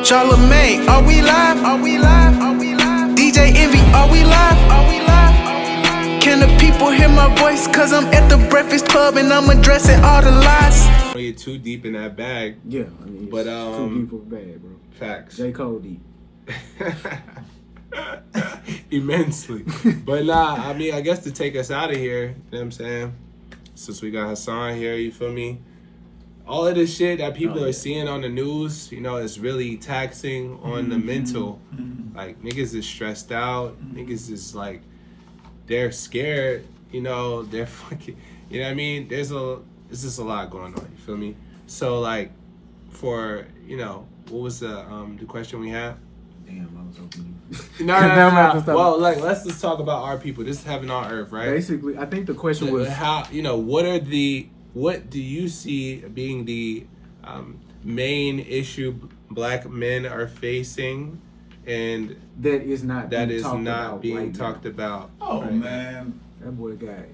Charlamagne, are we live? Are we live? Are we live? DJ Envy, are we live? Are we live? Can the people hear my voice? Cause I'm at the Breakfast Club and I'm addressing all the lies. Don't get too deep in that bag. Yeah, I mean, but too deep of a bag, bro. Facts. J. Cole deep. Immensely. But nah, I mean, I guess to take us out of here, you know what I'm saying? Since we got Hassan here, you feel me? All of this shit that people are seeing on the news, you know, is really taxing on the mental. Like, niggas is stressed out. Niggas is like, they're scared. You know, they're fucking, you know what I mean? There's just a lot going on, you feel me? So, like, for, you know, what was the question we had? Damn, I was hoping you. No. Well, like, let's just talk about our people. This is heaven on earth, right? Basically, I think the question was how, you know, what do you see being the main issue Black men are facing, and that is not being talked about? Oh right? Man, that boy guy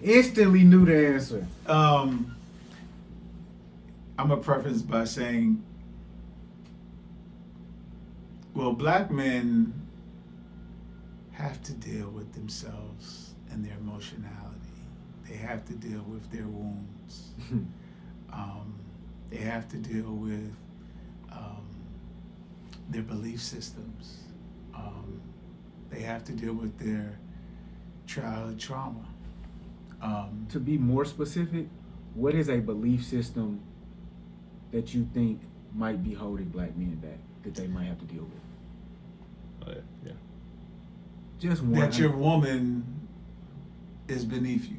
instantly knew the answer. I'm gonna preface by saying, well, Black men have to deal with themselves and their emotionality. They have to deal with their wounds. They have to deal with their belief systems. They have to deal with their childhood trauma. To be more specific, what is a belief system that you think might be holding Black men back that they might have to deal with? Yeah. Just one. That your woman is beneath you.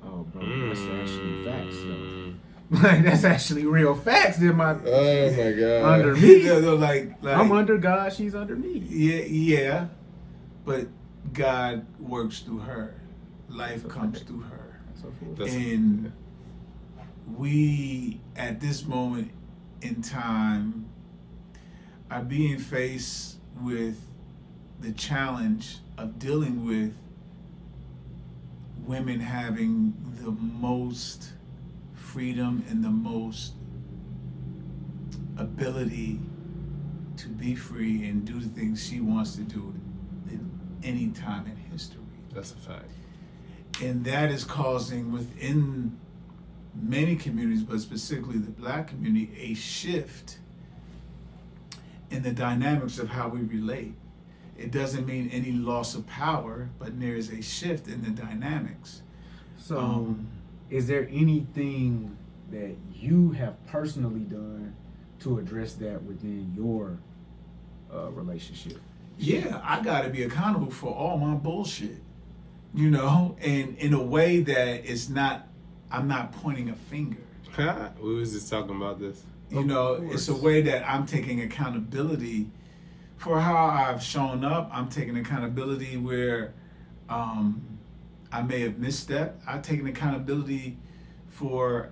Oh, bro, that's actually facts, though. Like, that's actually real facts. Oh my God. Under me. like I'm under God, she's under me. Yeah. But God works through her. Life comes through her. And we, at this moment in time, are being faced with the challenge of dealing with women having the most freedom and the most ability to be free and do the things she wants to do in any time in history. That's a fact. And that is causing within many communities, but specifically the Black community, a shift in the dynamics of how we relate. It doesn't mean any loss of power, but there is a shift in the dynamics. So, is there anything that you have personally done to address that within your relationship? Yeah, I got to be accountable for all my bullshit, you know, and in a way that it's not, I'm not pointing a finger. We was just talking about this. You know, it's a way that I'm taking accountability for how I've shown up. I'm taking accountability where I may have misstepped. I've taken accountability for,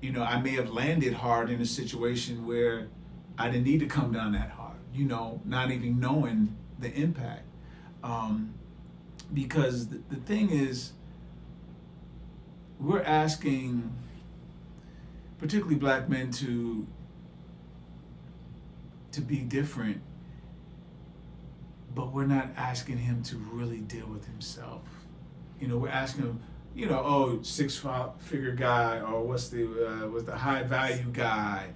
you know, I may have landed hard in a situation where I didn't need to come down that hard, you know, not even knowing the impact. Because the thing is, we're asking, particularly Black men, to be different, but we're not asking him to really deal with himself. You know, we're asking him, you know, oh, 6-figure guy, or what's the high value guy?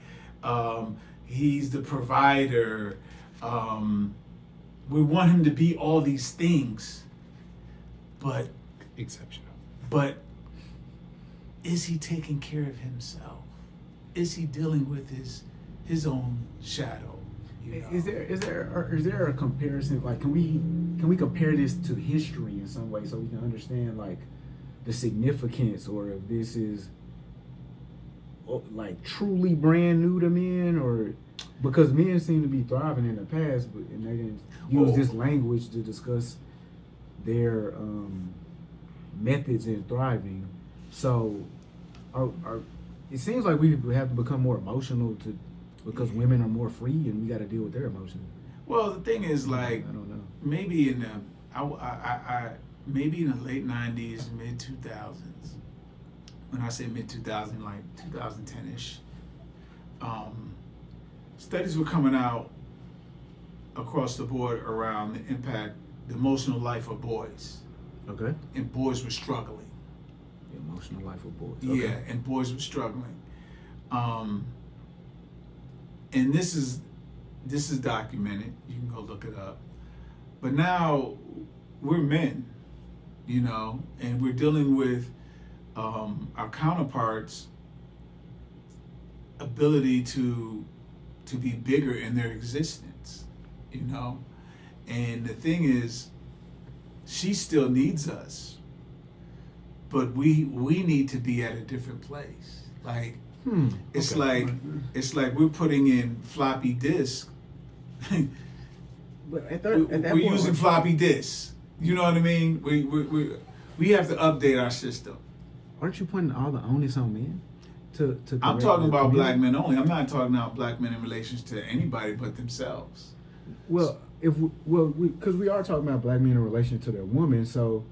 He's the provider. We want him to be all these things, but exceptional. But is he taking care of himself? Is he dealing with his own shadow? You know? Is there a comparison? Like, can we compare this to history in some way so we can understand like the significance, or if this is like truly brand new to men, or because men seem to be thriving in the past, and they didn't use this language to discuss their methods in thriving. So, it seems like we have to become more emotional because women are more free and we got to deal with their emotions. Well, the thing is, like, I don't know. Maybe in the late 90s, mid 2000s. When I say mid 2000, like 2010ish. studies were coming out across the board around the impact, the emotional life of boys, Okay. and boys were struggling. The emotional life of boys. Yeah, and boys were struggling. And this is documented. You can go look it up. But now we're men, you know, and we're dealing with our counterparts' ability to be bigger in their existence, you know. And the thing is, she still needs us, but we need to be at a different place. Like it's Okay. like we're putting in floppy disk. But at We're that point, using floppy disks. You know what I mean? We have to update our system. aren't you putting all the onus on men? To I'm correct talking the about black community? men only. I'm not talking about black men in relations to anybody but themselves. Well, because we are talking about black men in relation to their women, so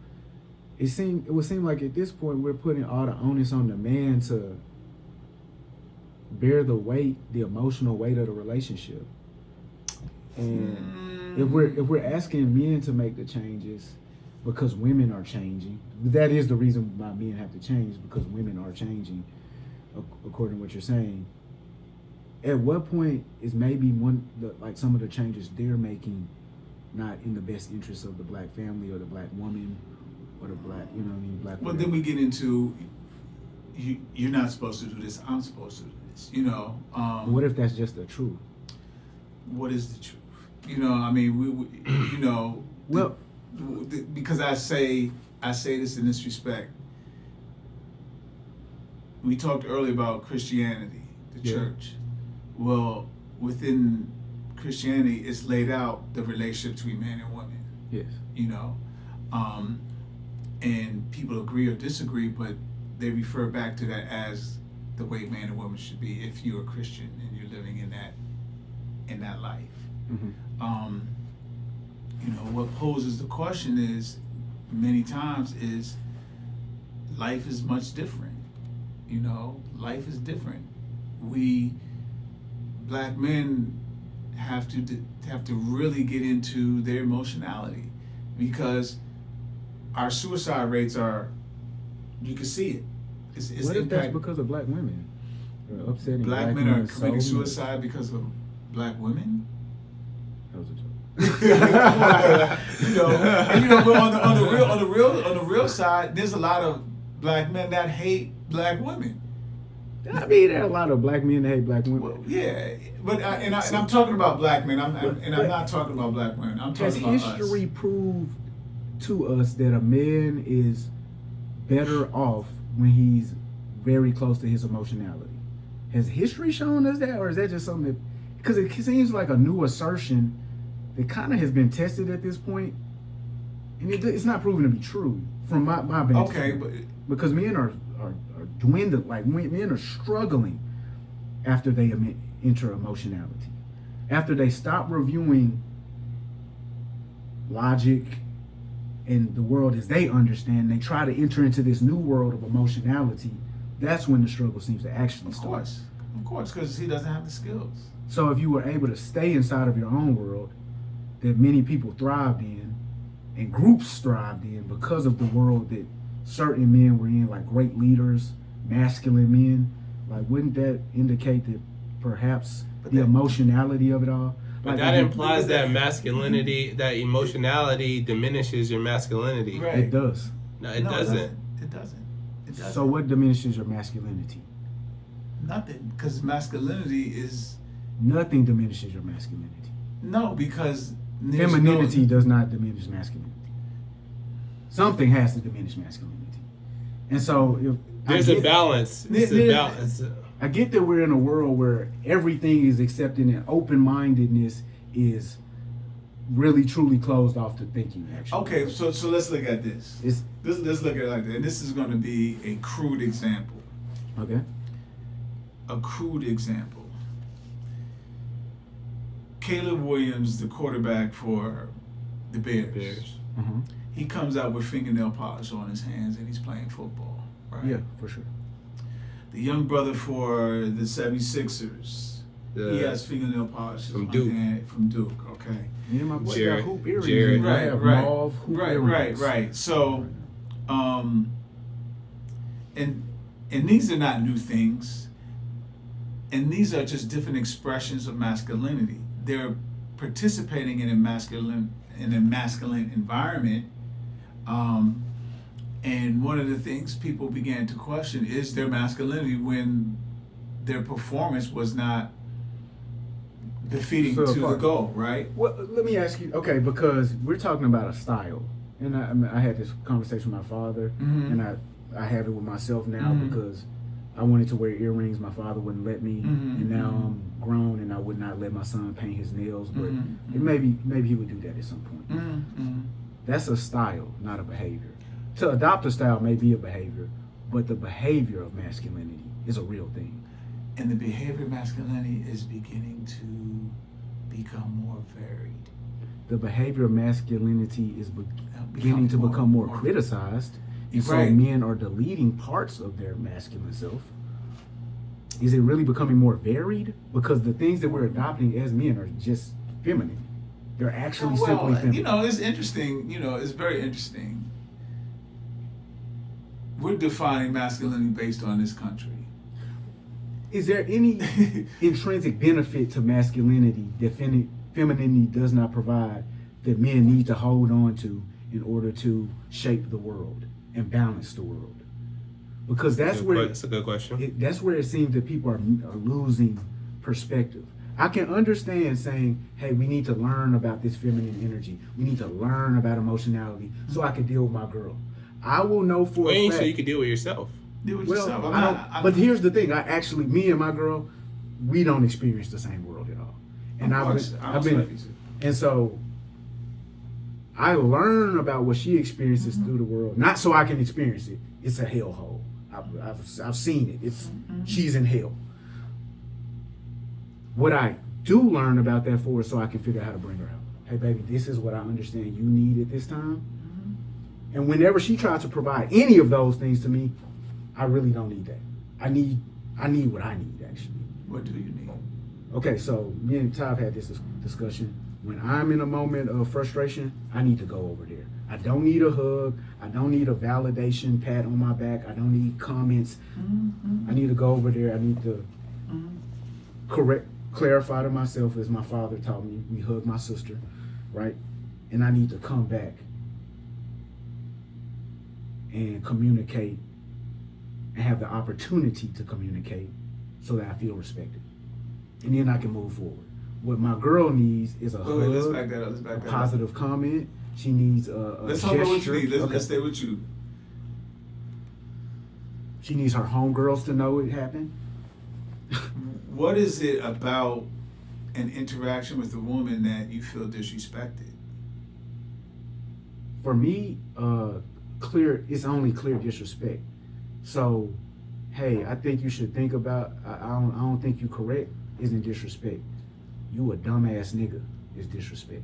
it would seem like at this point we're putting all the onus on the man to bear the weight, the emotional weight of the relationship. And if we're asking men to make the changes because women are changing, that is the reason why men have to change, because women are changing, according to what you're saying. At what point is maybe some of the changes they're making not in the best interest of the black family or the black woman or the black, you know what I mean, black. Well, then we get into you're not supposed to do this. I'm supposed to do this. You know. What if that's just the truth? What is the truth? You know. I mean, we you know. Well, because I say this in this respect. We talked earlier about Christianity, the Yeah. church. Well, within Christianity, it's laid out the relationship between man and woman. yes. You know, and people agree or disagree, but they refer back to that as the way man and woman should be if you're a Christian and you're living in that life. Mm-hmm. You know, what poses the question is many times is life is much different. You know, life is different. We black men have to really get into their emotionality, because our suicide rates are, you can see it. It's What if that's impact. because of black women? Or upsetting Black men are women's committing souls? suicide because of black women. That was a joke. You know, and you know, but on the real side, there's a lot of black men that hate black women. I mean, there are a lot of black men that hate black women. Well, yeah, but I'm talking about black men. I'm not talking about black women. I'm Has talking about history us. proved to us that a man is better off when he's very close to his emotionality? Has history shown us that, or is that just something that? Because it seems like a new assertion that kind of has been tested at this point, and it's not proven to be true from my vantage Okay, point. but Because men are dwindling, like men are struggling after they enter emotionality, after they stop reviewing logic and the world as they understand, they try to enter into this new world of emotionality. That's when the struggle seems to actually start. of course, because he doesn't have the skills. So if you were able to stay inside of your own world that many people thrived in and groups thrived in because of the world that certain men were in, like great leaders, masculine men, like wouldn't that indicate that perhaps But the that- emotionality of it all? But Like, that if you- implies that masculinity, that emotionality diminishes your masculinity. Right. It does. No, it No, doesn't. It doesn't. It doesn't. So what diminishes your masculinity? Nothing, because masculinity is Nothing diminishes your masculinity. no, because there's Femininity no- does not diminish masculinity. Something has to diminish masculinity. And so if There's I a get, balance. It's a There- balance. I get that we're in a world where everything is accepted and open-mindedness is really truly closed off to thinking, actually. Okay, so let's look at this. It's Let's look at it like that. And this is going to be a crude example. okay. A crude example. Caleb Williams, the quarterback for the Bears. Uh-huh. He comes out with fingernail polish on his hands and he's playing football, right? Yeah, for sure. The young brother for the 76ers, The, He has fingernail polish from Duke. From Duke. Okay. Me and my boy Jared- got hoop earrings. Jared. and I Right, have right, mauve hoop right, earrings. right. So, and these are not new things, and these are just different expressions of masculinity. They're participating in a masculine environment, and one of the things people began to question is their masculinity when their performance was not befitting So to the apart. goal, right? Well, let me ask you. Okay, because we're talking about a style, and I had this conversation with my father, Mhm. and I have it with myself now Mhm. because I wanted to wear earrings. My father wouldn't let me, Mhm, and now mhm. I'm grown, and I would not let my son paint his nails. But Mhm, it maybe he would do that at some point. Mm-hmm. That's a style, not a behavior. To adopt a style may be a behavior, but the behavior of masculinity is a real thing. And the behavior of masculinity is beginning to become more varied. The behavior of masculinity is beginning to become more criticized, and so Right. men are deleting parts of their masculine self. Is it really becoming more varied? Because the things that we're adopting as men are just feminine. They're actually simply feminine. you know, it's interesting. You know, it's very interesting. We're defining masculinity based on this country. Is there any intrinsic benefit to masculinity that femininity does not provide that men need to hold on to in order to shape the world and balance the world? Because that's where That's a good question. that's where it seems that people are losing perspective. I can understand saying, "Hey, we need to learn about this feminine energy. We need to learn about emotionality so I can deal with my girl." I will know for Well, a ain't fact. so you can deal with yourself. Do it Well, yourself. but here's the thing. Me and my girl, we don't experience the same world at all. And I've been, and so I learn about what she experiences through the world, not so I can experience it. It's a hellhole. I've seen it. She's in hell. What I do learn about that for is so I can figure out how to bring her out. Hey, baby, this is what I understand you need at this time. And whenever she tries to provide any of those things to me, I really don't need that. I need what I need, actually. What do you need? Okay, so me and Tav had this discussion. When I'm in a moment of frustration, I need to go over there. I don't need a hug. I don't need a validation pat on my back. I don't need comments. I need to go over there. I need to clarify to myself, as my father taught me. We hug my sister, right? And I need to come back and communicate and have the opportunity to communicate so that I feel respected. And then I can move forward. What my girl needs is a hug, Let's back that up. Let's back a that up. positive comment. She needs a Let's gesture. talk about what you need. Okay. Let's stay with you. She needs her homegirls to know it happened. What is it about an interaction with a woman that you feel disrespected? For me, it's only clear disrespect. So, hey, I think you should think about. I don't think you correct. Isn't disrespect. You a dumbass nigga is disrespect.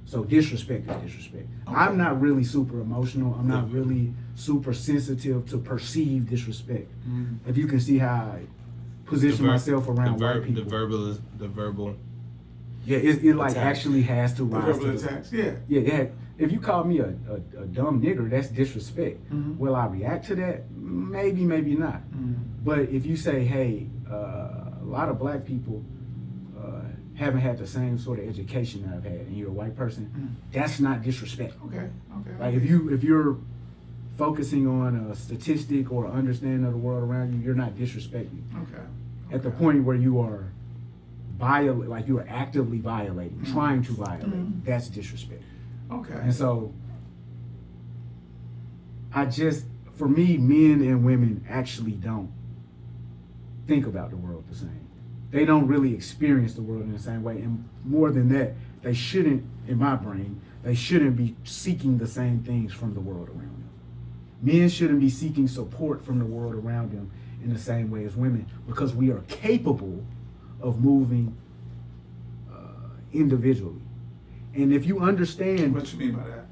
So disrespect is disrespect. Okay. I'm not really super emotional. I'm not really super sensitive to perceived disrespect. If you can see how I position myself around white people. The verbal. Yeah, it like attack. actually has to The rise verbal to the, attacks, yeah. yeah. If you call me a dumb nigger, that's disrespect. Mhm. Will I react to that? Maybe, maybe not. But if you say, hey, a lot of black people haven't had the same sort of education that I've had, and you're a white person, that's not disrespect. Okay. Like if you're focusing on a statistic or an understanding of the world around you, you're not disrespecting. Okay. At the point where you are like you are actively violating, trying to violate, that's disrespect. Okay. And so for me, men and women actually don't think about the world the same. They don't really experience the world in the same way. And more than that, they shouldn't, in my brain, they shouldn't be seeking the same things from the world around them. Men shouldn't be seeking support from the world around them in the same way as women, because we are capable of moving individually. And if you understand, What you mean by that?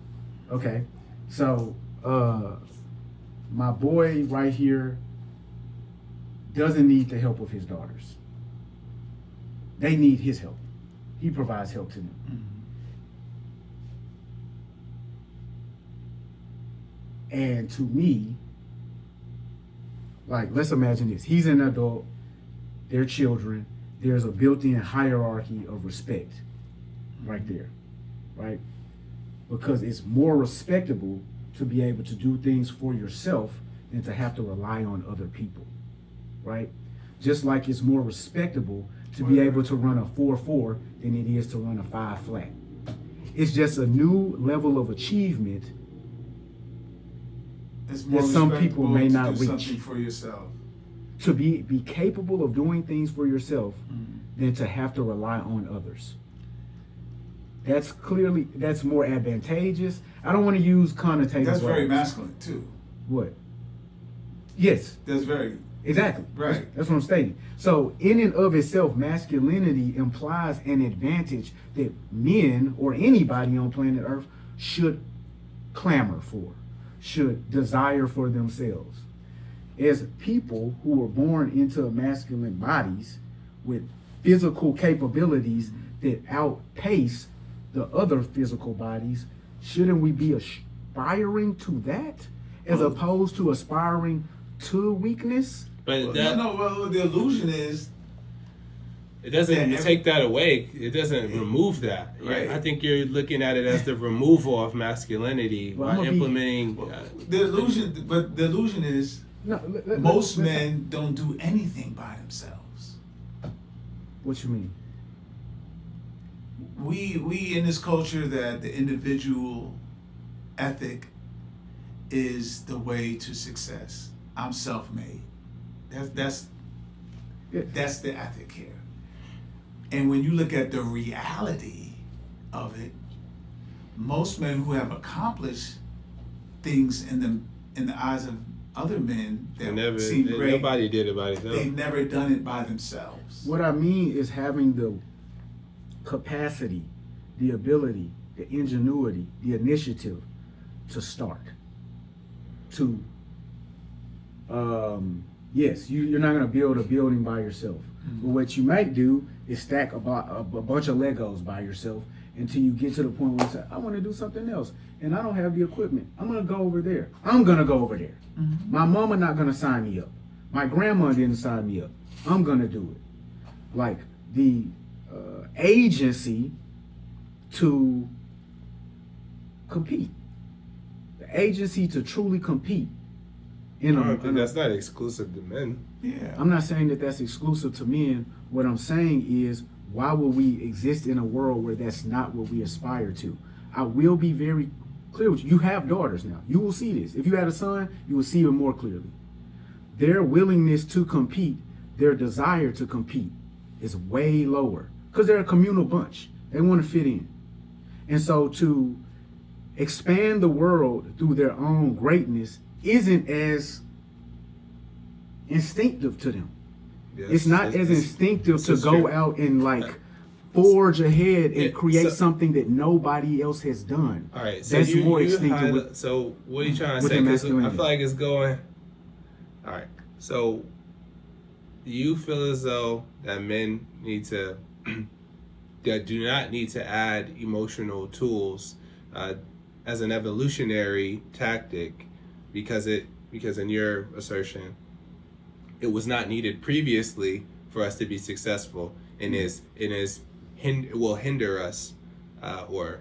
okay, so my boy right here doesn't need the help of his daughters. They need his help. He provides help to them. And to me, like, let's imagine this. He's an adult, they're children. There's a built-in hierarchy of respect right there, right? Because it's more respectable to be able to do things for yourself than to have to rely on other people, right? Just like it's more respectable to be able to run a 4-4 than it is to run a 5 flat. It's just a new level of achievement It's more that some people may respectable not to do reach. something for yourself. To be capable of doing things for yourself than to have to rely on others. That's more advantageous. I don't want to use connotative That's very words. masculine too. What? Yes, That's very exactly. Right. That's what I'm stating. So in and of itself, masculinity implies an advantage that men or anybody on planet Earth should clamor for, should desire for themselves. As people who were born into masculine bodies with physical capabilities that outpace the other physical bodies, shouldn't we be aspiring to that as opposed to aspiring to weakness? But that, well, the illusion is it doesn't Yeah, take that away. It doesn't remove that. Right. I think you're looking at it as the removal of masculinity Well, by I'm gonna be- implementing. the illusion. But the illusion is No, most men don't do anything by themselves. What you mean? We in this culture that the individual ethic is the way to success. I'm self-made. That's Yeah. that's the ethic here. And when you look at the reality of it, most men who have accomplished things in the eyes of other men that seem great, Nobody did it by themselves. they've never done it by themselves. What I mean is having the capacity, the ability, the ingenuity, the initiative to start. To, yes, you're not going to build a building by yourself. But what you might do is stack a bunch of Legos by yourself until you get to the point where you say, I want to do something else. And I don't have the equipment. I'm going to go over there. I'm going to go over there. My mama not going to sign me up. My grandma didn't sign me up. I'm going to do it. Like the agency to compete. The agency to truly compete. I don't think that's not exclusive to men. Yeah. I'm not saying that that's exclusive to men. What I'm saying is, why would we exist in a world where that's not what we aspire to? I will be very clear with you. You have daughters now. You will see this. If you had a son, you will see it more clearly. Their willingness to compete, their desire to compete is way lower because they're a communal bunch. They want to fit in. And so to expand the world through their own greatness isn't as instinctive to them. Yes, It's not as instinctive this to is go true. out and like forge ahead and Yeah, create so- something that nobody else has done. All right, so That's more instinctive. so what are you trying to with say? the 'Cause I masculinity. feel like it's going. All right, so you feel as though that men need to, that do not need to add emotional tools as an evolutionary tactic, because in your assertion, it was not needed previously for us to be successful, and it will hinder us, or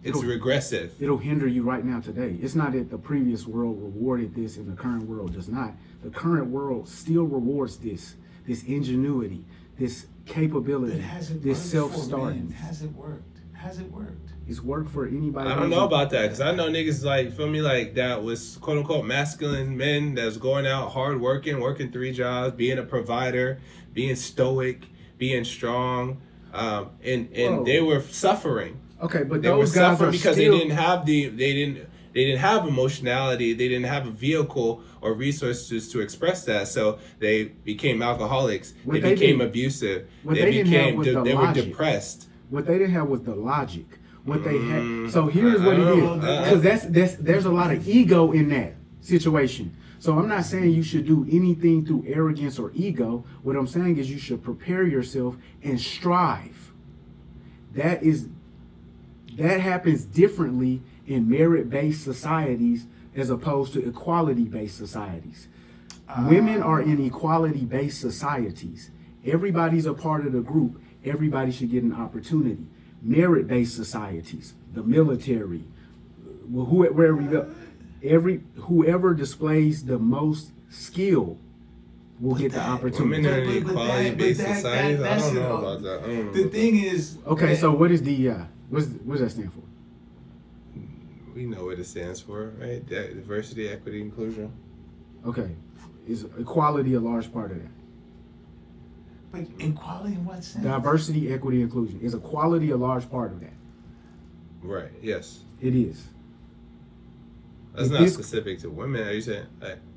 it's It'll- regressive. It'll hinder you right now today. It's not that the previous world rewarded this and the current world does not. The current world still rewards this ingenuity, this capability, But has it this worked self-starting. for men? Has it worked? Has it worked? It's work for anybody. I don't know about that, because I know niggas like, feel me, like that was quote unquote masculine men that's going out hard working 3 jobs, being a provider, being stoic, being strong, and Whoa. they were suffering. Okay, but They were those guys suffering are because still, they didn't have emotionality, they didn't have a vehicle or resources to express that, so they became alcoholics, What they they became didn't- abusive, what they they didn't have became was the they were logic. depressed. What they didn't have was the logic. What they had. So here's I what it don't is. know. Because there's a lot of ego in that. situation. So I'm not saying you should do anything through arrogance or ego. What I'm saying is you should prepare yourself and strive. That happens differently in merit-based societies as opposed to equality-based societies. Women are in equality-based societies. Everybody's a part of the group. Everybody should get an opportunity. Merit-based societies, the military, wherever you go, whoever displays the most skill will get the opportunity. Women are in equality-based that- societies. I that's don't know it. about that. I don't know The about thing is, Okay, so what is DEI? What does that stand for? we know what it stands for, right? Diversity, equity, inclusion. Okay, is equality a large part of that? but equality in what sense? Diversity, equity, inclusion. Is equality a large part of that? Right. Yes. It is. That's If not this- specific to women. Are you saying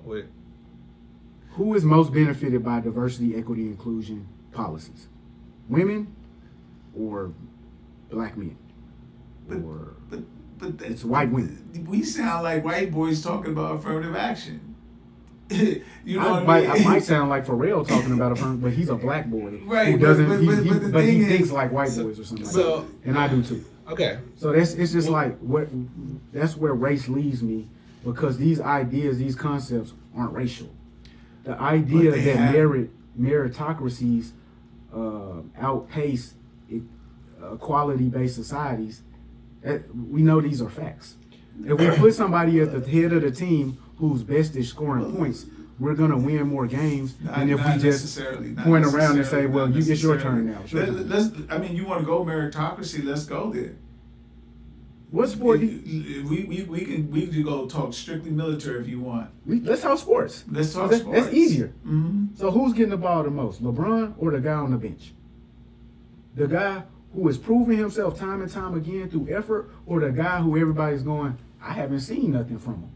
what? Who is most benefited by diversity, equity, inclusion policies? Women or black men? Or But that- It's white women. We sound like white boys talking about affirmative action. You know I what might, I might sound like Pharrell talking about a but he's a black boy Right, who but- doesn't. but- he, but- he- but the but he thing thinks is- like white boys or something. so- like that. And I do too. Okay. So it's just like that's where race leaves me, because these ideas, these concepts aren't racial. The idea But they that have- meritocracies outpace equality-based societies, we know these are facts. If we put somebody at the head of the team who's best at scoring points, we're gonna win more games than if we just point around and say, "Well, it's your turn now." It's your turn. Let's. I mean, you want to go meritocracy? Let's go there. What sport? We can go talk strictly military if you want. Let's talk sports. Let's talk That's sports. easier. Mm-hmm. So who's getting the ball the most, LeBron or the guy on the bench? The guy who has proven himself time and time again through effort, or the guy who everybody's going, I haven't seen nothing from him?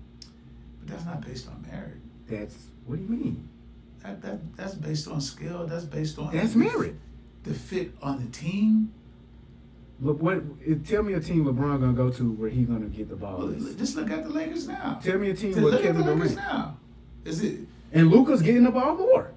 But that's not based on merit. What do you mean? That's based on skill. That's based on That's merit. The fit on the team. Look, tell me a team LeBron gonna go to where he's gonna get the ball. Well, just look at the Lakers now. Tell me a team Look with at the Kevin Lakers Durant. now. Is it? And Luka's getting the ball more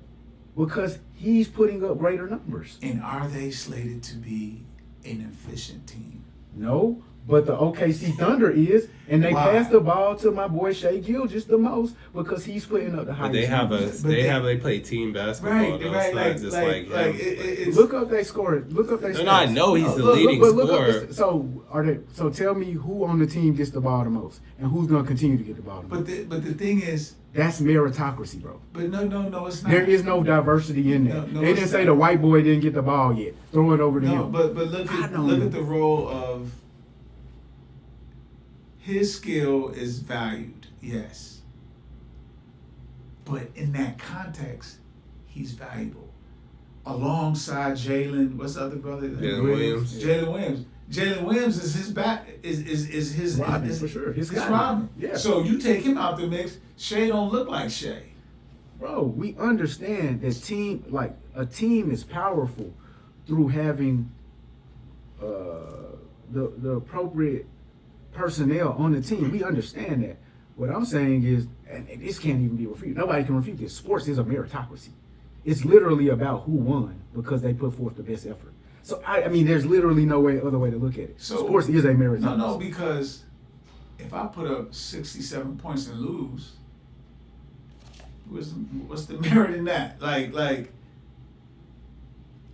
because he's putting up greater numbers. And are they slated to be an efficient team? No, but the OKC Thunder is, and they Why? pass the ball to my boy Shai Gilgeous the most because he's putting up the But highest. they have numbers. they play team basketball. Right, though. right, It's not just like it's, Look up they scored. Look up they. No, I know he's the leading scorer. So tell me who on the team gets the ball the most, and who's gonna continue to get the ball the most. but the thing is, That's meritocracy, bro. but no, it's not. There is no diversity in there. No, They it's didn't say not. the white boy didn't get the ball yet. Throw it over to No, him. but look I at don't look know. at the role of his skill is valued, yes. But in that context, he's valuable. Alongside Jalen, what's the other brother? Jalen Williams. Jalen Williams. Jalen Williams is his back is his Rodman, his, for sure. His His guy. Rodman. Yeah. So you take him out the mix, Shea don't look like Shea. Bro, we understand that a team is powerful through having the appropriate personnel on the team. We understand that. What I'm saying is, and this can't even be refuted. Nobody can refute this. Sports is a meritocracy. It's literally about who won because they put forth the best effort. So I mean, there's literally no other way to look at it. So Sports is a meritocracy. No, because if I put up 67 points and lose, what's the merit in that? Like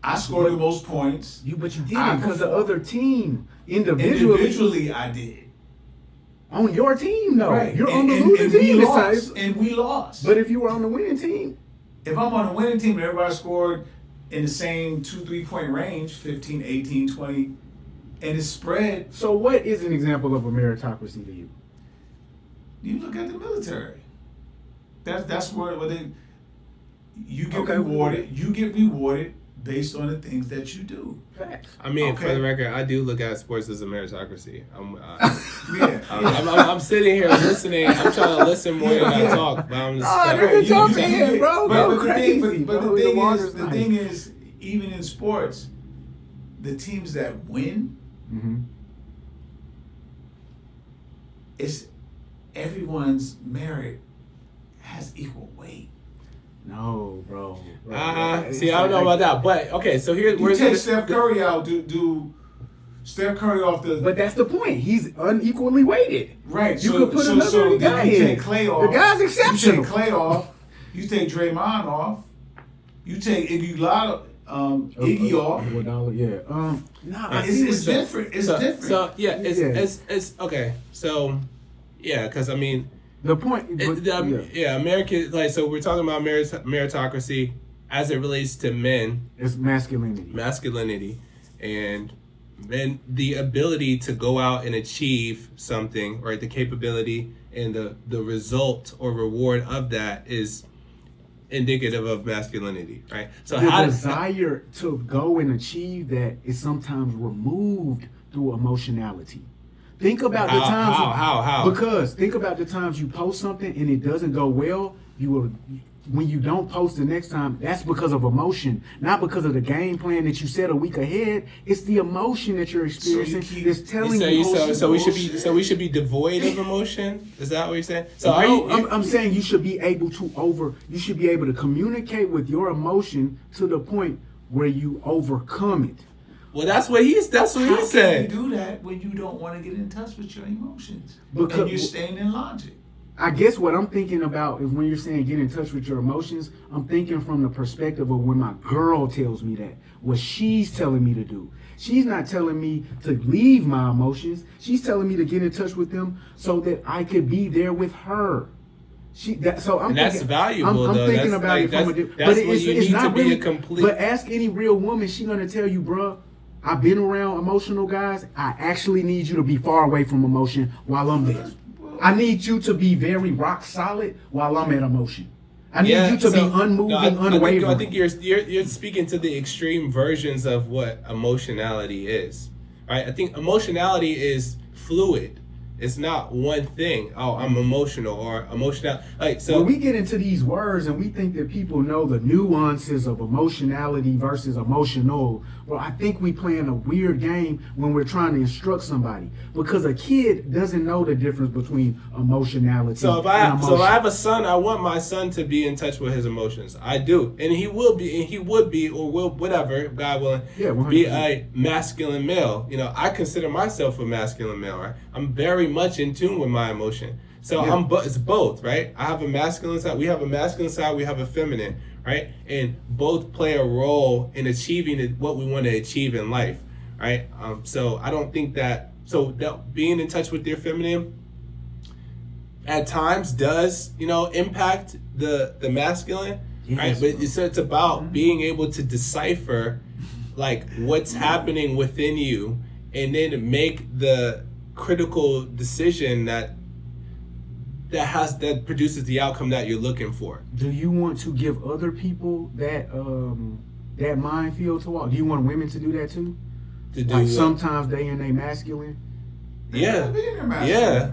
I scored the most points. But you I didn't because the performed. other team individually Individually, I did. on your team, though. Right. You're And- on the and- losing and we team this lost. time. And we lost. But if you were on the winning team, if I'm on a winning team and everybody scored in the same 2-3 point range, 15, 18, 20, and it's spread, so what is an example of a meritocracy to you? you look at the military. That's where you get Okay. rewarded. You get rewarded based on the things that you do. Facts. I mean, for Okay. the record, I do look at sports as a meritocracy. Yeah. I'm sitting here listening. I'm trying to listen more than I talk, but I'm just. Oh, kinda- nigga, jump in, bro. But Go the crazy, thing, but bro. the The thing water's is, the nice. thing is, even in sports, the teams that win, Mm-hmm. it's everyone's merit has equal weight. No, bro. See, I don't know about that, but okay. So here's You take Steph Curry out, do Steph Curry off the. But that's the point. He's unequally weighted. Right. You could put another guy you in. take Clay off. The guy's exceptional. You take Clay off. You take Draymond off. You take Iggy off. Nah, It's different. It's different. So yeah, it's okay. So yeah, because I mean, the point. American, like, so we're talking about meritocracy as it relates to men. It's masculinity, and men, the ability to go out and achieve something, right? The capability and the result or reward of that is indicative of masculinity, right? So the desire to go and achieve that is sometimes removed through emotionality. Think about the times. How? Because think about the times you post something and it doesn't go well. When you don't post the next time, that's because of emotion, not because of the game plan that you set a week ahead. It's the emotion that you're experiencing that's telling you. So we should be devoid of emotion. Is that what you're saying? So I'm saying you should be able to communicate with your emotion to the point where you overcome it. Well, that's what he said. How can you do that when you don't want to get in touch with your emotions? Because and you're staying in logic. I guess what I'm thinking about is when you're saying get in touch with your emotions, I'm thinking from the perspective of when my girl tells me that, what she's telling me to do. She's not telling me to leave my emotions. She's telling me to get in touch with them so that I could be there with her. That's valuable. I'm though. thinking that's about like, it from a different. That's when you need to be a complete. But ask any real woman, she's gonna tell you, bruh, I've been around emotional guys. I actually need you to be far away from emotion while I'm there. I need you to be very rock solid while I'm at emotion. I need you to be unmoving, unwavering. I think you're speaking to the extreme versions of what emotionality is, right? I think emotionality is fluid. It's not one thing. Oh, I'm emotional or emotional. Like so. When we get into these words and we think that people know the nuances of emotionality versus emotional, well, I think we playing a weird game when we're trying to instruct somebody because a kid doesn't know the difference between emotionality. So if I have a son, I want my son to be in touch with his emotions. I do, and he would be, or will, whatever, God willing, be a masculine male. You know, I consider myself a masculine male. Right? I'm very much in tune with my emotion. So it's both, right? I have a masculine side. We have a masculine side. We have a feminine, right? And both play a role in achieving what we want to achieve in life, right? So I don't think that. So that being in touch with your feminine at times does, impact the masculine, right? But it's about being able to decipher, like, what's happening within you, and then make the critical decision that produces the outcome that you're looking for. Do you want to give other people that minefield to walk? Do you want women to do that too? Sometimes they in their masculine. Yeah.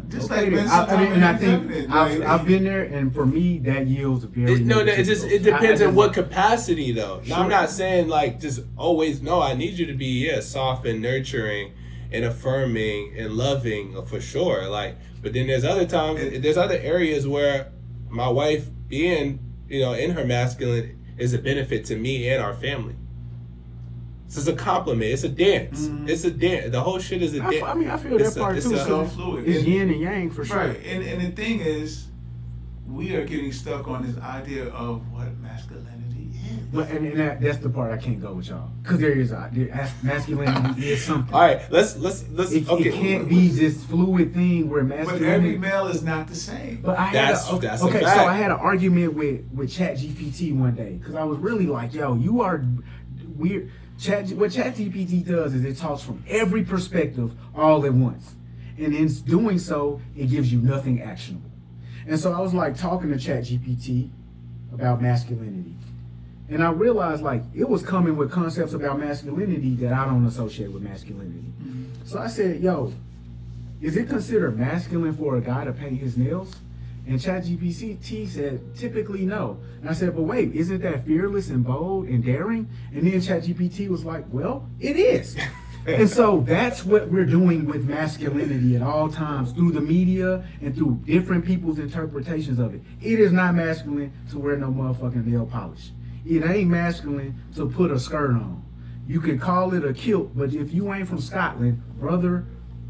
Just okay, like I think I've been there, and for me that yields very. It depends on what capacity though. Sure. Now, I'm not saying like just always. No, I need you to be soft and nurturing and affirming and loving for sure. Like, but then there's other times, there's other areas where my wife being, in her masculine is a benefit to me and our family. So it's a compliment. It's a dance. Mm-hmm. It's a dance. The whole shit is a dance. I mean, I feel that part too. So fluid. It's yin and yang for sure. Right. And the thing is, we are getting stuck on this idea of what masculinity is. But that's the part I can't go with y'all, because there is masculinity is something. All right, let's it can't be this fluid thing where masculinity. But every male is not the same. But I that's a fact. So I had an argument with ChatGPT one day because I was really like, yo, you are weird. What ChatGPT does is it talks from every perspective all at once, and in doing so, it gives you nothing actionable. And so I was like talking to ChatGPT about masculinity. And I realized like it was coming with concepts about masculinity that I don't associate with masculinity. Mm-hmm. So I said, yo, is it considered masculine for a guy to paint his nails? And ChatGPT said, typically no. And I said, but wait, isn't that fearless and bold and daring? And then ChatGPT was like, well, it is. And so that's what we're doing with masculinity at all times through the media and through different people's interpretations of it. It is not masculine to wear no motherfucking nail polish. It ain't masculine to put a skirt on. You can call it a kilt, but if you ain't from Scotland, brother,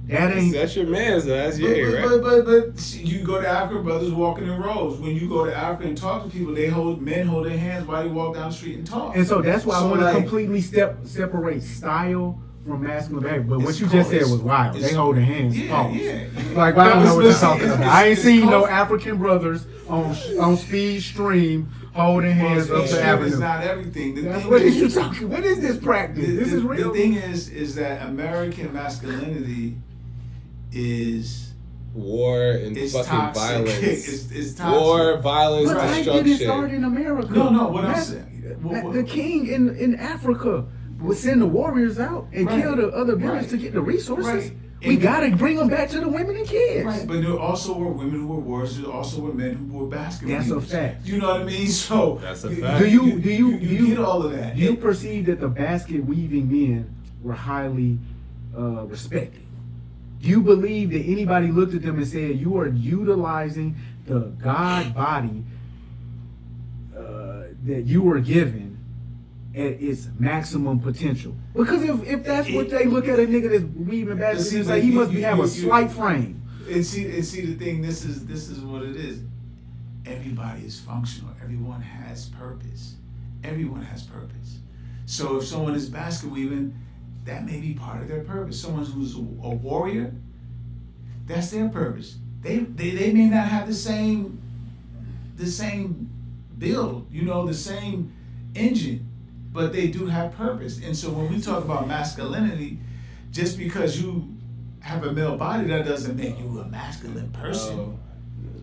that ain't. That's your man's though. That's your right? But you go to Africa, brothers walking in rows. When you go to Africa and talk to people, men hold their hands while they walk down the street and talk. And so that's why I So, want to like, completely separate style from masculine behavior. But what It's you just said called- was wild. They hold their hands. Yeah, pause. yeah. Like, I don't know what you're Listen, talking about. it's- I ain't it's seen no called- African brothers on speed stream holding hands up It's the avenue. not everything. That's thing what is- you talking. What is this practice? This is real. The thing is that American masculinity is War and fucking toxic. violence. It's toxic. War, violence, But I didn't start destruction. in America. No, what I'm Mas- saying- the king in Africa would send the warriors out and Right. kill the other village Right. to get the resources. Right. We And- gotta bring them back to the women and kids. Right, but there also were women who were warriors. There also were men who were basketball. That's a players. fact. You know what I mean? So That's a fact. Do you get all of that? You perceive that the basket weaving men were highly respected? Do you believe that anybody looked at them and said you are utilizing the God body that you were given at its maximum potential? Because if that's what they look at a nigga that's weaving baskets, See, it's like but he you- must you- have a you- slight frame. And see the thing. This is what it is. Everybody is functional. Everyone has purpose. Everyone has purpose. So if someone is basket weaving, that may be part of their purpose. Someone who's a warrior, that's their purpose. They may not have the same build, the same engine, but they do have purpose. And so when we talk about masculinity, just because you have a male body, that doesn't make you a masculine person.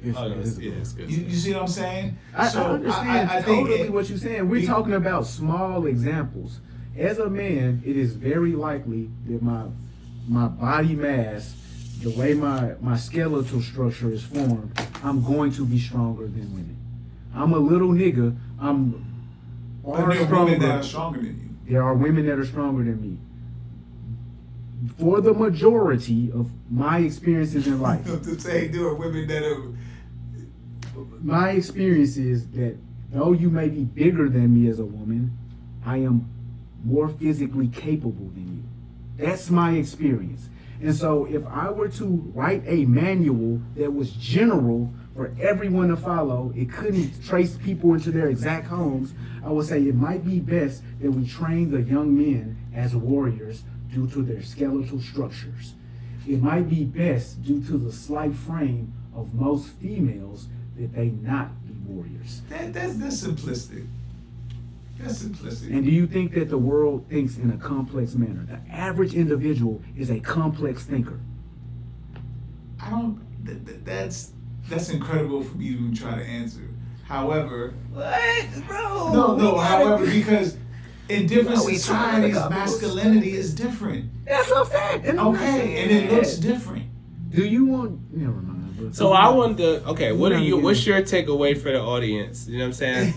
It's good. You see what I'm saying? I understand I think totally what you're saying. We're talking about small examples. As a man, it is very likely that my body mass, the way my skeletal structure is formed, I'm going to be stronger than women. I'm a little nigga. I'm But far there are women that stronger. are stronger than you. There are women that are stronger than me. For the majority of my experiences in life, To say there are women that are. my experience is that though you may be bigger than me as a woman, I am more physically capable than you. That's my experience. And so if I were to write a manual that was general for everyone to follow, it couldn't trace people into their exact homes, I would say it might be best that we train the young men as warriors due to their skeletal structures. It might be best due to the slight frame of most females that they not be warriors. That's simplistic. That's simplistic. And do you think that the world thinks in a complex manner? The average individual is a complex thinker. I don't. That's incredible for me to even try to answer. However, What, bro? no. However, because in different No, we trying to societies, go. masculinity is different. That's a fact. And I'm not Okay, saying and it that. looks different. Do you want? Never mind. But So I want to. Okay, What's what's your takeaway for the audience? You know what I'm saying?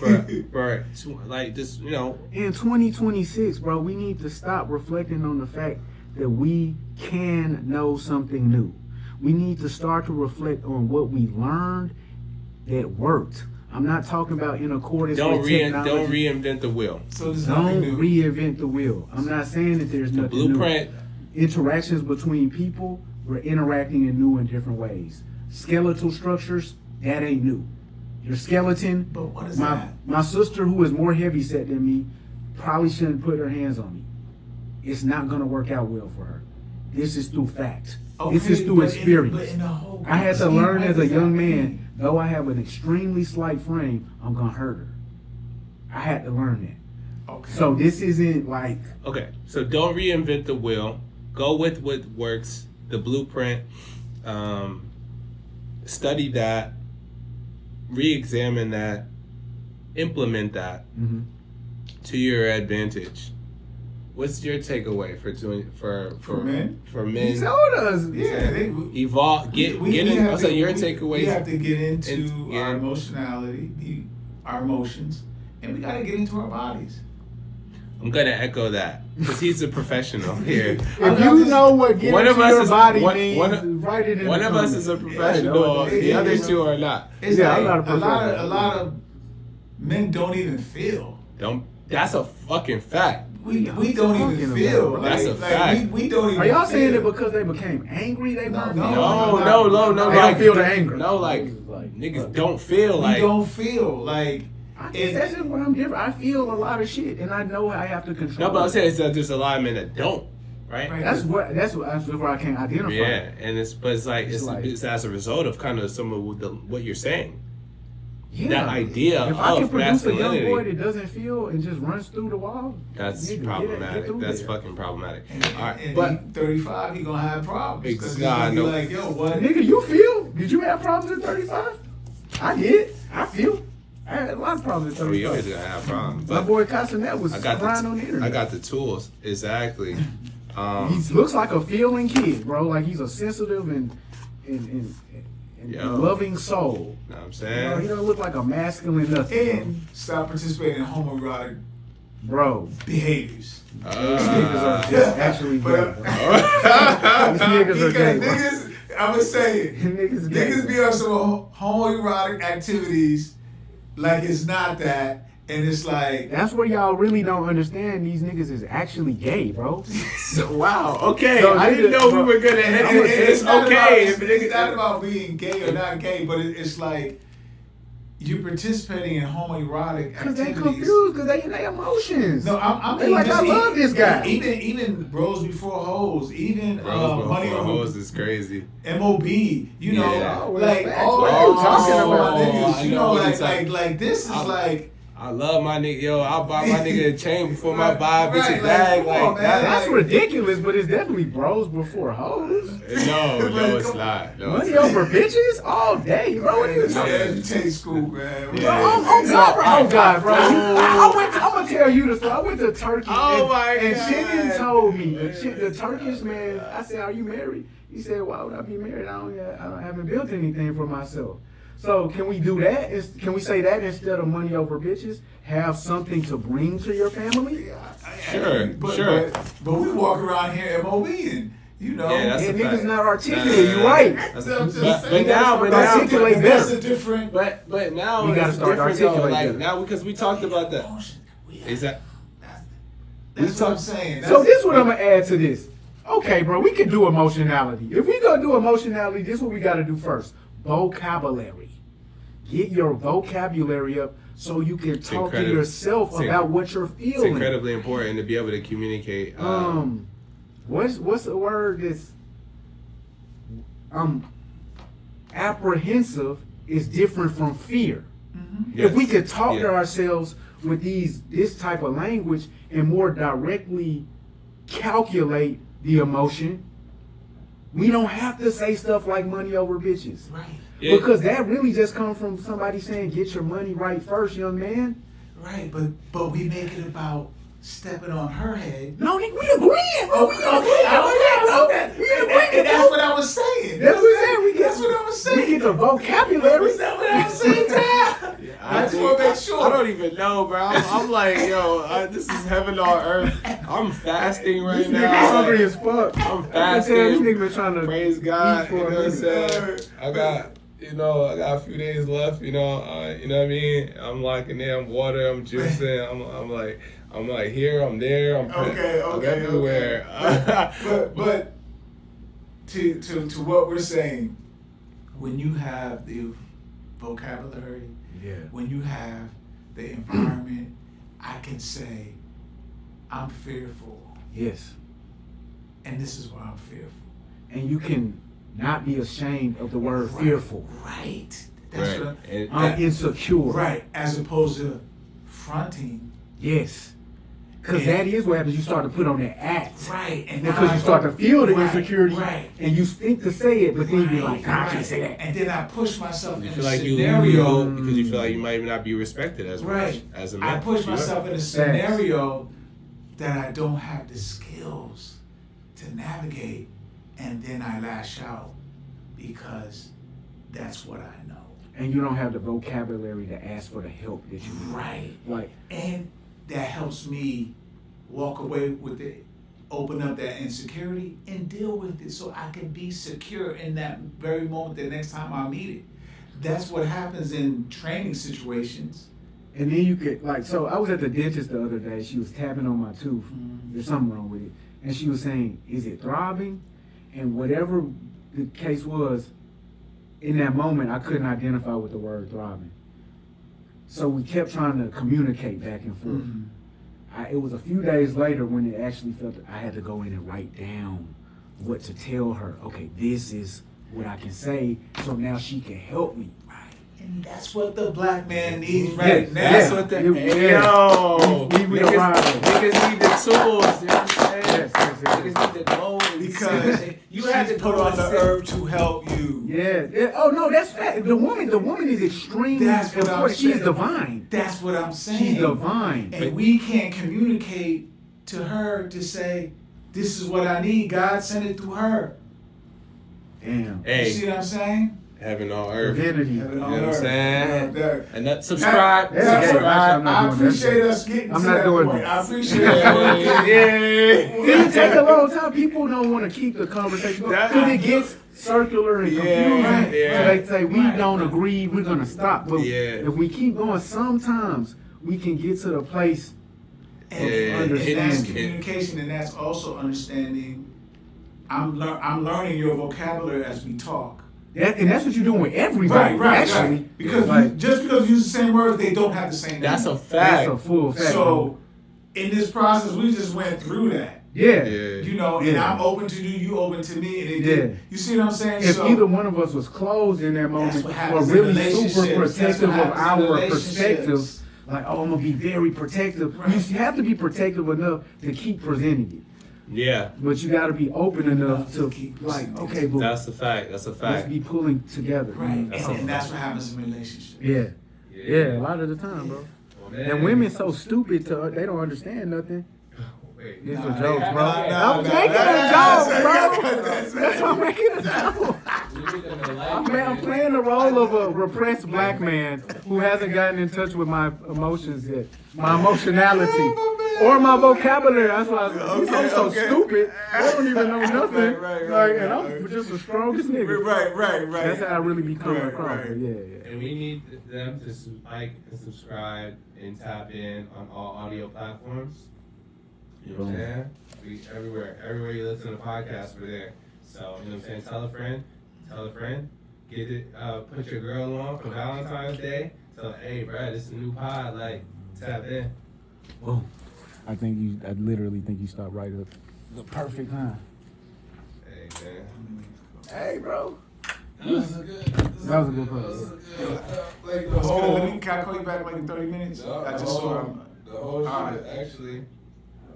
For like just in 2026, bro, we need to stop reflecting on the fact that we can know something new. We need to start to reflect on what we learned that worked. I'm not talking about in accordance don't with technology. don't reinvent the wheel. So there's nothing Don't new. reinvent the wheel. I'm not saying that there's The nothing new. blueprint. Interactions between people, we're interacting in new and different ways. Skeletal structures, that ain't new. Your skeleton, But what is my that? my sister who is more heavy set than me probably shouldn't put her hands on me. It's not gonna work out well for her. This is through fact. This is Okay, through but experience. in the whole I had to scheme, learn what as a does that young mean? man, though I have an extremely slight frame, I'm gonna hurt her. I had to learn that. Okay. So this isn't like Okay, so don't reinvent the wheel. Go with what works. The blueprint. Study that. Re-examine that. Implement that to your advantage. What's your takeaway for men? For he men, told us. Yeah, evolve. Get in. have Also, to- your we takeaways. have to get into yeah. our emotionality, our emotions, and we got to get into our bodies. I'm gonna echo that. because he's a professional here. If you know what getting One of to us your is- body one- means, one- write it in One the of us is a comments. professional. Yeah, The other two are not. It's Yeah, like I'm not a a lot of men don't even feel. Don't. That's a fucking fact. We don't even talking feel. about? That's a like fact. We don't even. Are y'all saying feel. it because they became angry? They weren't No, feeling? No. They don't feel the anger. No, like niggas don't feel We like. don't feel like. That's just where I'm different. I feel a lot of shit, and I know I have to control. No, but I'm it. saying it's that there's a lot of men that don't, right? Right. That's where I can't identify. Yeah, and it's like It's like- it's as a result of kind of some of what you're saying. Yeah. That idea If I can of produce a young boy masculinity. that doesn't feel and just runs through the wall, That's nigga, get problematic. through That's there. fucking problematic. And, All right, and but he 35, he gonna have problems. 'Cause he's Nah, gonna be no. like, yo, what? Nigga, you feel? Did you have problems at 35? I did. I feel. I had a lot of problems at we always 35. gonna have problems. My But boy Castanet was I got crying on the internet. I got the tools exactly. He looks like a feeling kid, bro. Like he's a sensitive and Yo. loving soul. Know what I'm You know, he saying? don't look like a masculine nothing, And stop participating in homoerotic bro. behaviors. These niggas are just actually gay, But- bro. These niggas are Because gay, bro. niggas, I'm gonna say it. Niggas gay, Niggas bro. be on some homoerotic activities like it's not that, and it's like, That's where y'all really don't understand. These niggas is actually gay, bro. So, wow. Okay. So I didn't nigga, know bro, we were gonna hit and it. it's It's not okay. About, it's not about being gay or not gay, but it's like you're participating in homoerotic Cause they activities. confused, cause they in their emotions. No, I'm They like, I love this guy. Even Bros Before Hoes, even Bros Money before Over hoes is crazy. MOB, you know, Yeah. like Facts. all What that are you talking all about? my niggas, I you know know, what like you're talking- like this is like. I love my nigga. Yo, I'll buy my nigga a chain before my buy a bitch Right, a bag. like, come on, Like man. that. That's ridiculous, but it's definitely bros before hoes. No, it's not. No, Money it's over bitches all day, bro. What are you It's talking? education school, man. Bro, Yeah. oh God, bro. Oh God, bro. I'm gonna tell you the story. I went to Turkey Oh and, my and God. Chicken told me the Turkish man. I said, "Are you married?" He said, "Why would I be married? I haven't built anything for myself." So can we do that? Can we say that instead of money over bitches? Have something to bring to your family? Sure, but, sure. But we walk around here MOBing, you know. Yeah, that's And a niggas fact. not articulate. Nah, You right. That's what I'm just But saying. now- but now- articulate that's better. a different. But now We gotta it's start different though. articulating Like better. now because we talked about that. Is that That's what I'm saying. So this is what I'm gonna add to this. Okay, bro, we can do emotionality. If we gonna do emotionality, this is what we gotta do first. Vocabulary. Get your vocabulary up so you can talk to incredible. yourself It's about what you're it's feeling. incredibly important to be able to communicate. What's the word that's apprehensive is different from fear. yes, If we could talk yeah. to ourselves with this type of language and more directly calculate the emotion, we don't have to say stuff like money over bitches. Right, Yeah. Because that really just comes from somebody saying, get your money right first, young man. right. But we make it about stepping on her head. No, we agreeing, bro. We agreeing. We And agreeing. that's what I was saying. That's what I'm saying. That's what I was saying. We get the vocabulary. That's what I was saying, Ty. I just want to make sure. I don't even know, bro. I'm like, yo, this is heaven on earth. I'm fasting right This nigga now. hungry as fuck. I'm I can fasting. tell this nigga been trying to Praise God. eat for You know a what I'm minute. saying? I got a few days left. You know what I mean. I'm like in there. I'm water. I'm juicing. I'm like here. I'm there. I'm I'm everywhere. But to what we're saying, when you have the vocabulary, Yeah. when you have the environment, I can say, I'm fearful, Yes. and this is why I'm fearful. And you can not be ashamed of the word Right. fearful. Right. That's Right. what And- I'm insecure. right. As opposed to fronting. Yes. Because Yeah. that is what happens. You start to put on that act. Right. And Because you start to feel the Right, insecurity. right. And you think to say it, but then you be like, nah, I Right. can't say that. And then I push myself You in feel a like scenario. because you feel like you might not be respected as much Right. as a man. I push Sure. myself in a scenario that I don't have the skills to navigate, and then I lash out because that's what I know. And you don't have the vocabulary to ask for the help that you need. Right. Like, And that helps me walk away with it, open up that insecurity and deal with it so I can be secure in that very moment the next time I meet it. That's what happens in training situations. And then you could, like, so I was at the dentist the other day. She was tapping on my tooth. There's something wrong with it. And she was saying, is it throbbing? And whatever the case was, in that moment, I couldn't identify with the word throbbing. So we kept trying to communicate back and forth. It was a few days later when it actually felt I had to go in and write down what to tell her. Okay, this is what I can say, so now she can help me. And that's what the black man needs right now. That's what the We niggas need the tools. You know what I'm saying? Yes. Niggas need the gold. Because you had to put go on the and sit. herb to help you. Yeah. Oh no, that's fact. The woman is extremely That's what I'm important. She is saying. divine. That's what I'm saying. She's divine. And we can't communicate to her to say, this is what I need. God sent it through her. Damn. You see what I'm saying? Heaven on earth. Divinity. You know what I'm saying? Yeah. And that subscribe. Yeah, subscribe. I appreciate us getting I'm to not that doing point. that. I appreciate us Yeah. It take a long time. People don't want to keep the conversation going because it gets circular and confusing. right, So they say we right. don't agree. We're gonna stop. But Yeah. if we keep going, sometimes we can get to the place. And that's Understand. communication, and that's also understanding. I'm learning your vocabulary as we talk. And that's what you're doing with everybody. Actually, right. Because like, just because you use the same words, they don't have the same That's a meaning. fact. that's a full fact. So in this process, we just went through that. yeah. You know, and Yeah. I'm open to you open to me, and it Yeah. did. You see what I'm saying? If So, either one of us was closed in that That's moment, what or happens in really relationships. super That's protective what of happens in our relationships. perspective, like, oh, I'm gonna be very protective. Right. You have to be protective enough to keep presenting it, Yeah. but you got to be open enough to, keep like, presenting okay, but That's a fact. That's a let's fact. be pulling together. right, That's and a- that's what happens in relationships. Yeah, a lot of the time, bro. And women so stupid they don't understand nothing. Wait. These Nah, are jokes, bro. nah, I'm nah, making nah, a nah, joke, nah, bro. nah, That's why I'm making a joke. I'm playing the role of a repressed black man who hasn't gotten in touch with my emotions yet, my emotionality, or my vocabulary. That's why I'm so Okay. stupid. I don't even know nothing. Right, Like, and right. I'm just the strongest nigga. Right. That's how I really be coming Right, across. right. Yeah. And we need them to like and subscribe and tap in on all audio platforms. You know what I'm saying? We everywhere you listen to podcasts, we're there. So, you know what I'm saying? Tell a friend, get it, put your girl on for Valentine's Day. Tell her, hey, bro, this is a new pod, like, tap in. Whoa. I literally think you stopped right at the perfect time. Hey, man. Hey, bro. That was a good post. Like the Can I call you back like in 30 minutes? I just saw him. The whole All shit, right. actually,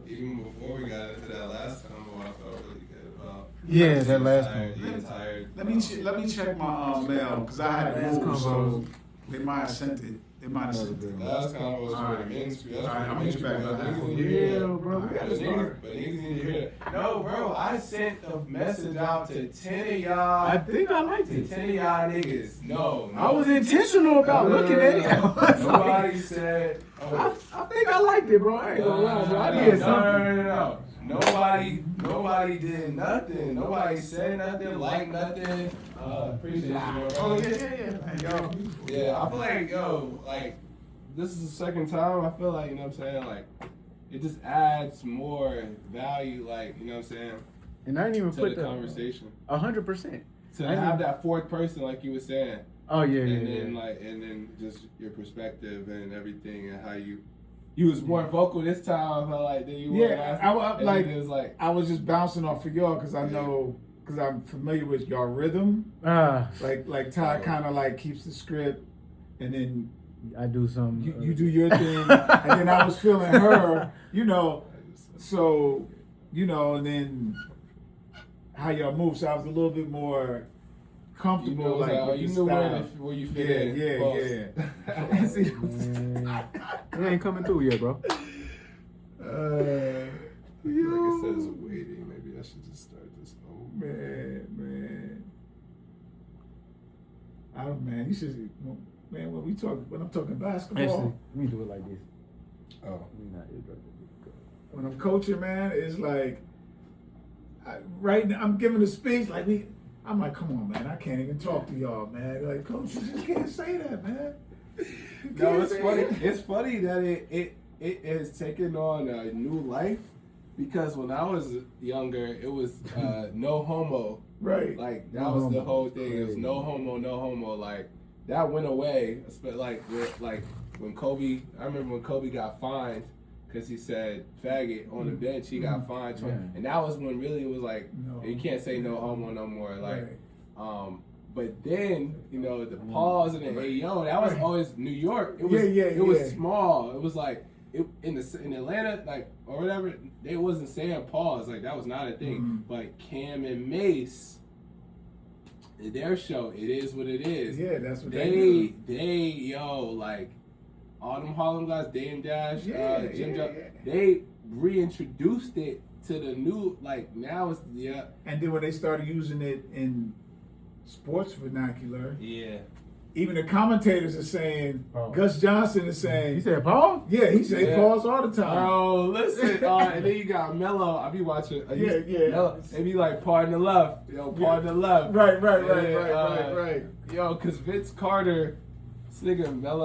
even before we got into that last combo, I felt really good about. Yeah, that last tired, one. getting tired. Let me check my mail because I had Last to move, so convo. they might have sent it. They might have sent it. Last combo was for the men's group. That's All right, for I'm the men's gonna group. get back. But niggas need to hear Yeah, that. bro. We gotta But start. niggas need to hear that. No, bro, I sent the message out to 10 of y'all. I think I liked To it. 10 of y'all niggas. No. I was intentional about looking at it. Nobody said. I think I liked it, bro. I ain't gonna lie, bro. I did something. No. Nobody did nothing. Nobody said nothing, like nothing. Appreciate you, bro. Oh, yeah. Yeah, I feel like, like, this is the second time. I feel like, you know what I'm saying? Like, it just adds more value, like, you know what I'm saying? And I didn't even To put the conversation. 100%. To I have didn't- that fourth person, like you were saying. Oh, yeah, And yeah, then, yeah. and then just your perspective and everything and how you was more vocal this time, I felt like, than you were Yeah, last I time. like- It was like, I was just bouncing off of y'all because I know, because I'm familiar with y'all rhythm. Ah, Like Ty kind of like keeps the script, and then I do some. you do your thing, and then I was feeling her, you know. So, you know, and then how y'all move. So I was a little bit more comfortable. you know, with you the knew style. where you fit in. Yeah. See what I'm saying? It ain't coming through yet, bro. I feel like it says waiting. Maybe I should just start this over. Man. I don't, man, you should, man, when I'm talking basketball. Actually, let me do it like this. Oh. Let me not interrupt it. when I'm coaching, man, it's like, right now I'm giving a speech like I'm like, come on, man, I can't even talk to y'all, man. Like, coach, you just can't say that, man. You No, can't it's say funny. that. It's funny that it has taken on a new life, because when I was younger, it was no homo. Right. Like that No was the homo. whole thing. It was Crazy. no homo, no homo. Like that went away. Like when Kobe, I remember when Kobe got fined because he said faggot on the bench. He got fined, Yeah. and that was when really it was like No. you can't say no homo no more. Like, Right. but then the pause and the hey yo, that was always New York. It was Yeah, it was yeah. small. It was like in Atlanta, like or whatever, they wasn't saying pause. Like that was not a thing. Mhm. But Cam and Mace, their show, it is what it is. Yeah, that's what they do. Like all them Harlem guys, Dame Dash, Yeah, Jim yeah, Jones, yeah. they reintroduced it to the new, like now it's And then when they started using it in sports vernacular, yeah. even the commentators are saying, Oh. Gus Johnson is saying, You said Paul? yeah, he say Yeah. pause all the time. Bro, listen, and then you got Mello. I be watching. Yeah. Mello, they be like, pardon the left, pardon the left. Right. Yeah, Right. Yo, cause Vince Carter, this nigga Mello.